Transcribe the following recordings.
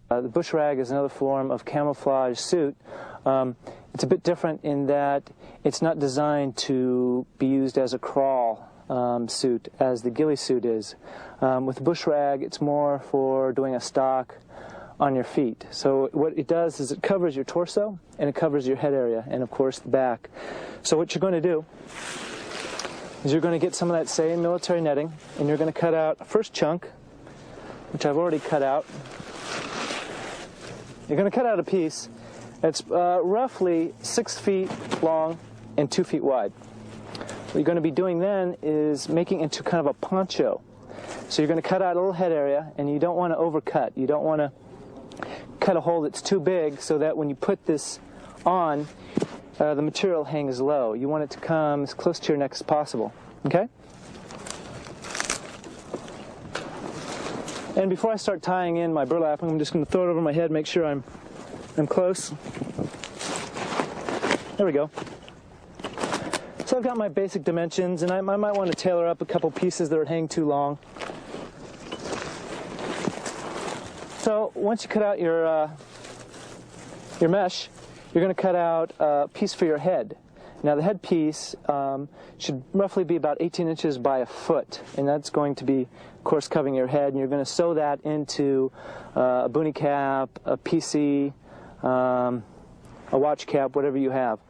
The bush rag is another form of camouflage suit. It's a bit different in that it's not designed to be used as a crawl suit as the ghillie suit is. With the bush rag, it's more for doing a stock on your feet. So what it does is it covers your torso and it covers your head area and of course the back. So what you're going to do is you're going to get some of that same military netting and you're going to cut out a first chunk, which I've already cut out. You're going to cut out a piece that's roughly 6 feet long and 2 feet wide. What you're going to be doing then is making it into kind of a poncho. So you're going to cut out a little head area, and you don't want to overcut. You don't want to cut a hole that's too big so that when you put this on, the material hangs low. You want it to come as close to your neck as possible. Okay? And before I start tying in my burlap, I'm just going to throw it over my head, make sure I'm close. There we go. So I've got my basic dimensions, and I might want to tailor up a couple pieces that are hanging too long. So once you cut out your mesh, you're going to cut out a piece for your head. Now the head piece should roughly be about 18 inches by a foot, and that's going to be, of course, covering your head, and you're going to sew that into a boonie cap, a PC, a watch cap, whatever you have.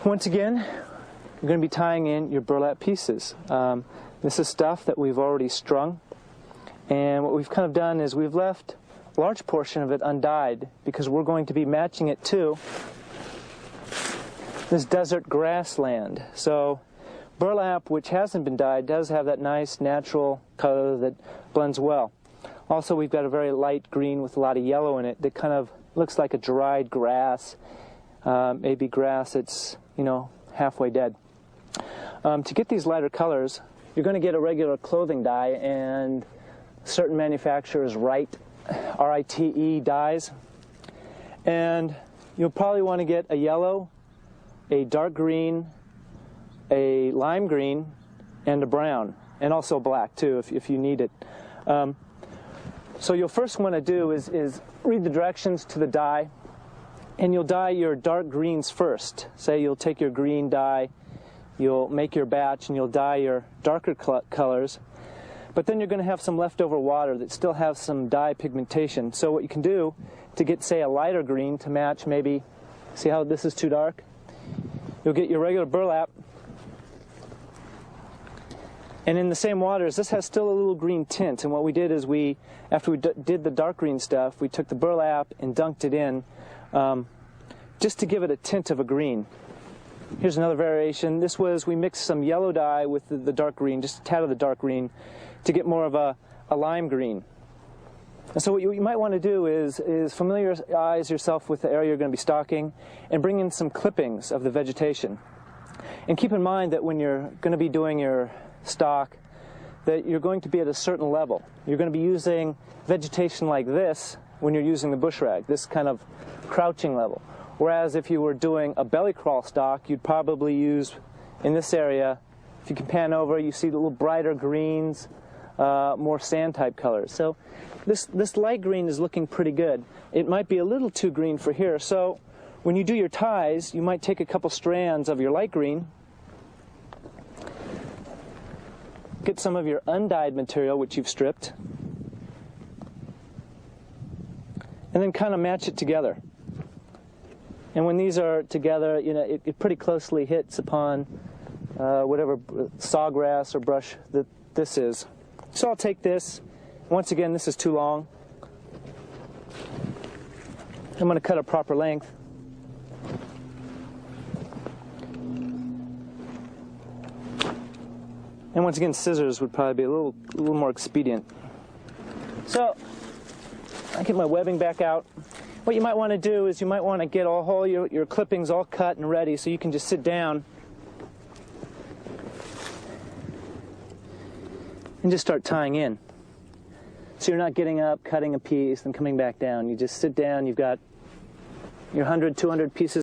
Once again, you're going to be tying in your burlap pieces. This is stuff that we've already strung, and what we've kind of done is we've left a large portion of it undyed because we're going to be matching it to this desert grassland. So burlap, which hasn't been dyed, does have that nice natural color that blends well. Also, we've got a very light green with a lot of yellow in it that kind of looks like a dried grass, maybe grass that's, you know, halfway dead. To get these lighter colors, you're going to get a regular clothing dye, and certain manufacturers write R-I-T-E dyes, and you'll probably want to get a yellow, a dark green, a lime green, and a brown, and also black too if you need it. So you'll first want to do is read the directions to the dye, and you'll dye your dark greens first. Say you'll take your green dye, you'll make your batch, and you'll dye your darker colors. But then you're going to have some leftover water that still has some dye pigmentation. So what you can do to get, say, a lighter green to match maybe, see how this is too dark? You'll get your regular burlap, and in the same waters, this has still a little green tint. And what we did is after we did the dark green stuff, we took the burlap and dunked it in just to give it a tint of a green. Here's another variation. This was, we mixed some yellow dye with the dark green, just a tad of the dark green, to get more of a lime green. And so what you might want to do is familiarize yourself with the area you're going to be stocking and bring in some clippings of the vegetation. And keep in mind that when you're going to be doing your stock, that you're going to be at a certain level. You're going to be using vegetation like this when you're using the bush rag, this kind of crouching level. Whereas if you were doing a belly crawl stock, you'd probably use, in this area, if you can pan over, you see the little brighter greens, more sand type colors. So this light green is looking pretty good. It might be a little too green for here, so when you do your ties, you might take a couple strands of your light green, get some of your undyed material, which you've stripped, and then kind of match it together. And when these are together, you know, it pretty closely hits upon whatever sawgrass or brush that this is. So I'll take this. Once again, this is too long. I'm going to cut a proper length. And once again, scissors would probably be a little more expedient. So I get my webbing back out. What you might want to do is you might want to get all your clippings all cut and ready so you can just sit down and just start tying in. So you're not getting up, cutting a piece, and coming back down. You just sit down, you've got your 100, 200 pieces